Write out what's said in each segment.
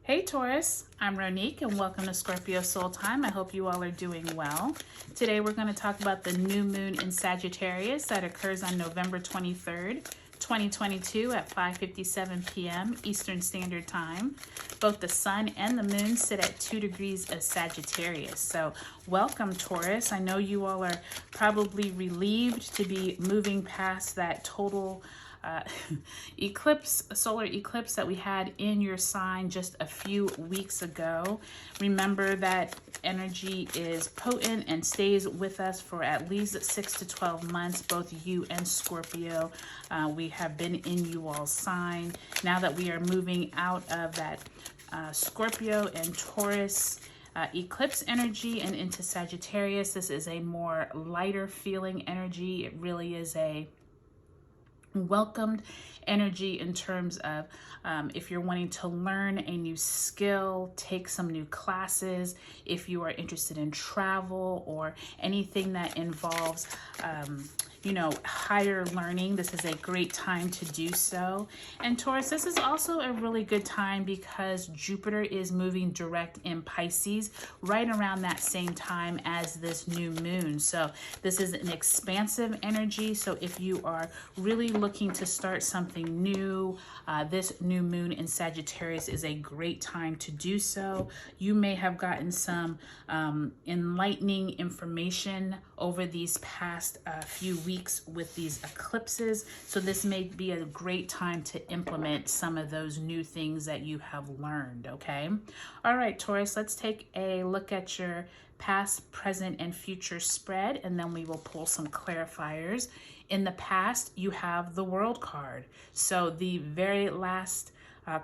Hey Taurus, I'm Ronique and welcome to Scorpio Soul Time. I hope you all are doing well. Today we're going to talk about the new moon in Sagittarius that occurs on November 23rd, 2022 at 5:57 p.m. Eastern Standard Time. Both the sun and the moon sit at 2 degrees of Sagittarius. So welcome Taurus. I know you all are probably relieved to be moving past that total solar eclipse that we had in your sign just a few weeks ago. Remember that energy is potent and stays with us for at least 6 to 12 months, both you and Scorpio. We have been in you all's sign. Now that we are moving out of that Scorpio and Taurus eclipse energy and into Sagittarius, this is a more lighter feeling energy. It really is a welcomed energy in terms of if you're wanting to learn a new skill, take some new classes, if you are interested in travel or anything that involves higher learning, this is a great time to do so. And Taurus, this is also a really good time because Jupiter is moving direct in Pisces right around that same time as this new moon. So this is an expansive energy. So if you are really looking to start something new, this new moon in Sagittarius is a great time to do so. You may have gotten some enlightening information over these past few weeks with these eclipses. So this may be a great time to implement some of those new things that you have learned, okay? All right, Taurus, let's take a look at your past, present, and future spread, and then we will pull some clarifiers. In the past, you have the World card. So the very last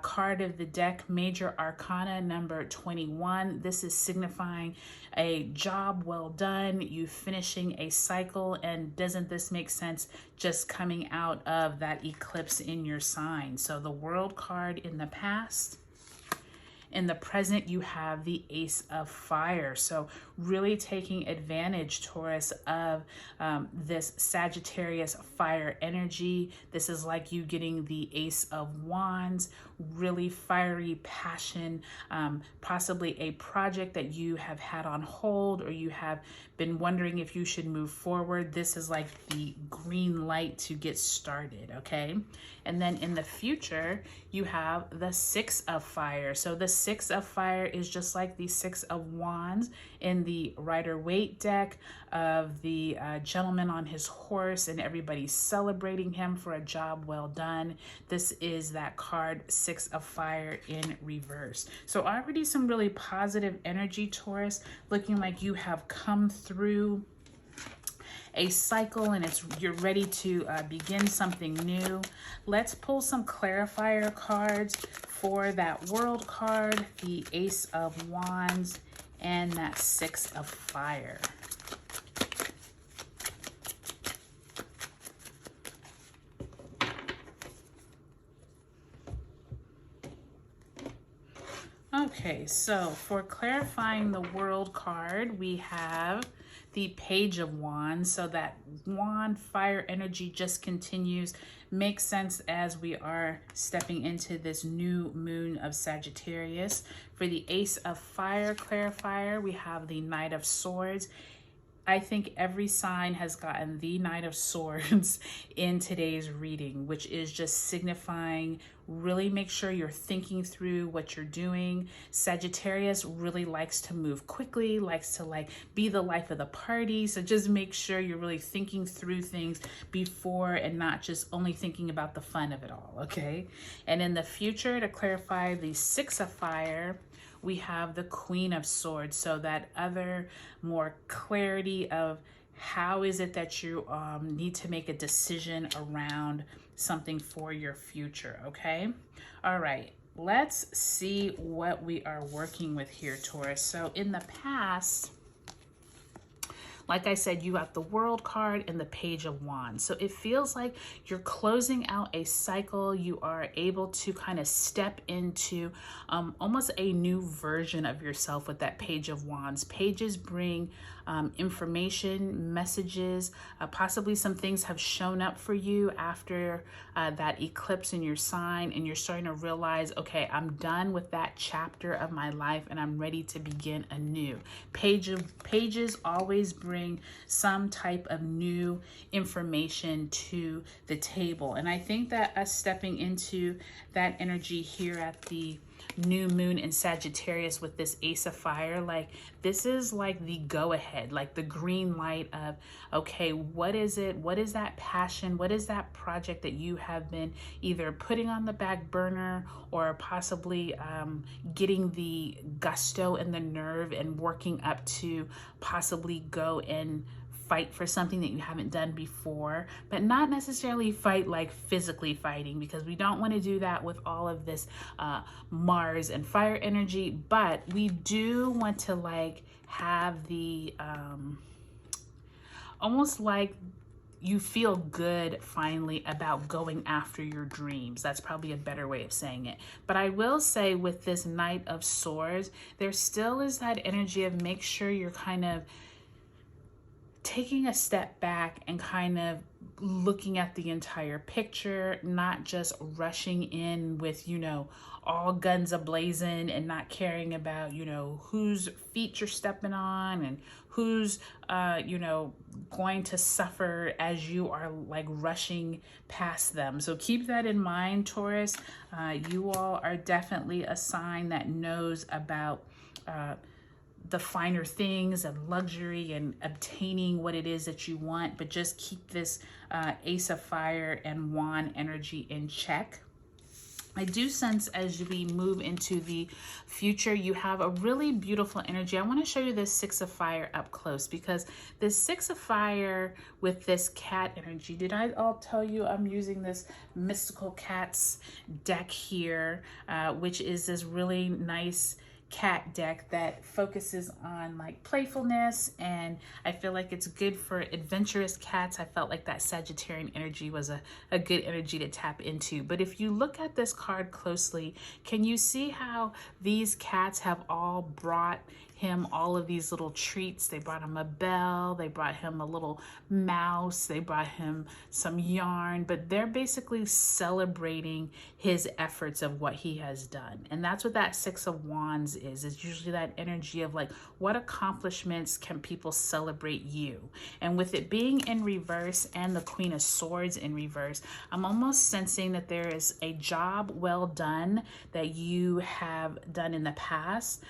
card of the deck, Major Arcana number 21. This is signifying a job well done, you finishing a cycle, and doesn't this make sense just coming out of that eclipse in your sign? So the World card in the past. In the present, you have the Ace of Fire. So really taking advantage, Taurus, of this Sagittarius fire energy. This is like you getting the Ace of Wands, really fiery passion, possibly a project that you have had on hold or you have been wondering if you should move forward. This is like the green light to get started, okay? And then in the future, you have the Six of Fire. So the Six of Fire is just like the Six of Wands in the Rider-Waite deck of the gentleman on his horse and everybody celebrating him for a job well done. This is that card, Six of Fire in reverse. So already some really positive energy, Taurus, looking like you have come through a cycle and you're ready to begin something new. Let's pull some clarifier cards for that World card, the Ace of Wands, and that Six of Fire. Okay, so for clarifying the World card, we have the Page of Wands. So that wand fire energy just continues. Makes sense as we are stepping into this new moon of Sagittarius. For the Ace of Fire clarifier, we have the Knight of Swords. I think every sign has gotten the Knight of Swords in today's reading, which is just signifying really make sure you're thinking through what you're doing. Sagittarius really likes to move quickly, likes to be the life of the party. So just make sure you're really thinking through things before and not just only thinking about the fun of it all, okay? And in the future, to clarify the Six of Fire, we have the Queen of Swords. So that other more clarity of how is it that you need to make a decision around something for your future, okay? All right, let's see what we are working with here, Taurus. So in the past, Like I said, you got the World card and the Page of Wands. So it feels like you're closing out a cycle. You are able to kind of step into almost a new version of yourself with that Page of Wands. Pages bring information, messages, possibly some things have shown up for you after that eclipse in your sign, and you're starting to realize, okay, I'm done with that chapter of my life and I'm ready to begin anew. Pages always bring some type of new information to the table. And I think that us stepping into that energy here at the new moon in Sagittarius with this Ace of Fire, like this is like the go ahead, like the green light of, okay, what is it? What is that passion? What is that project that you have been either putting on the back burner or possibly getting the gusto and the nerve and working up to possibly go and fight for something that you haven't done before, but not necessarily fight like physically fighting, because we don't want to do that with all of this Mars and fire energy. But we do want to like have the almost like you feel good finally about going after your dreams. That's probably a better way of saying it. But I will say with this Knight of Swords, there still is that energy of make sure you're kind of taking a step back and kind of looking at the entire picture, not just rushing in with, you know, all guns ablazing and not caring about, you know, whose feet you're stepping on and who's, you know, going to suffer as you are like rushing past them. So keep that in mind, Taurus. You all are definitely a sign that knows about the finer things and luxury and obtaining what it is that you want, but just keep this Ace of Fire and Wand energy in check. I do sense as we move into the future, you have a really beautiful energy. I want to show you this Six of Fire up close, because this Six of Fire with this cat energy, did I'll tell you I'm using this Mystical Cats deck here, which is this really nice cat deck that focuses on like playfulness, and I feel like it's good for adventurous cats. I felt like that Sagittarian energy was a good energy to tap into. But if you look at this card closely, can you see how these cats have all brought him all of these little treats? They brought him a bell, they brought him a little mouse, they brought him some yarn, but they're basically celebrating his efforts of what he has done. And that's what that Six of Wands is. It's usually that energy of like, what accomplishments can people celebrate you? And with it being in reverse and the Queen of Swords in reverse, I'm almost sensing that there is a job well done that you have done in the past,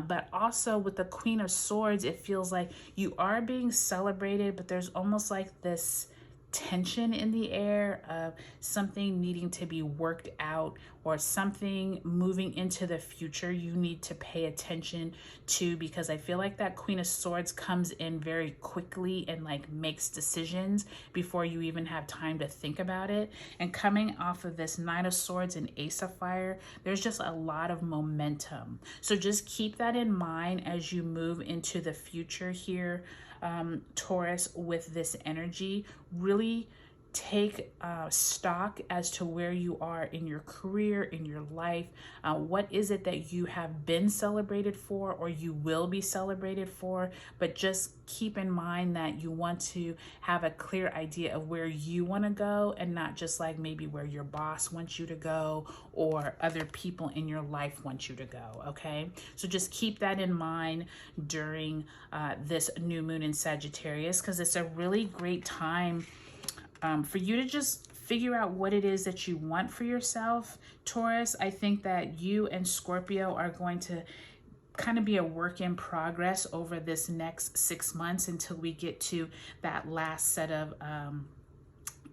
but also with the Queen of Swords, it feels like you are being celebrated, but there's almost like this tension in the air of something needing to be worked out or something moving into the future you need to pay attention to, because I feel like that Queen of Swords comes in very quickly and like makes decisions before you even have time to think about it. And coming off of this Knight of Swords and Ace of Fire, there's just a lot of momentum. So just keep that in mind as you move into the future here, Taurus, with this energy. Really take stock as to where you are in your career, in your life. What is it that you have been celebrated for or you will be celebrated for? But just keep in mind that you want to have a clear idea of where you want to go, and not just like maybe where your boss wants you to go or other people in your life want you to go, okay? So just keep that in mind during this new moon in Sagittarius, because it's a really great time for you to just figure out what it is that you want for yourself, Taurus. I think that you and Scorpio are going to kind of be a work in progress over this next 6 months until we get to that last set of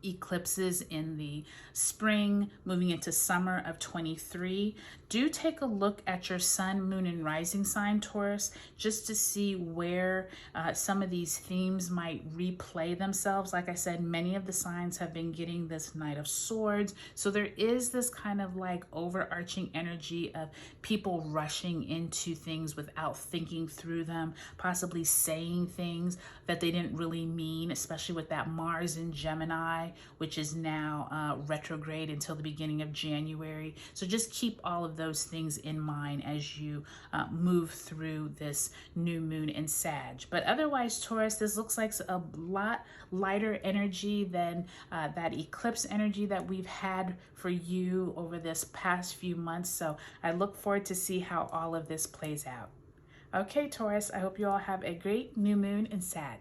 eclipses in the spring, moving into summer of 23. Do take a look at your sun, moon, and rising sign, Taurus, just to see where some of these themes might replay themselves. Like I said, many of the signs have been getting this Knight of Swords. So there is this kind of like overarching energy of people rushing into things without thinking through them, possibly saying things that they didn't really mean, especially with that Mars in Gemini, which is now retrograde until the beginning of January. So just keep all of those things in mind as you move through this new moon in Sag. But otherwise, Taurus, this looks like a lot lighter energy than that eclipse energy that we've had for you over this past few months. So I look forward to see how all of this plays out. Okay, Taurus, I hope you all have a great new moon in Sag.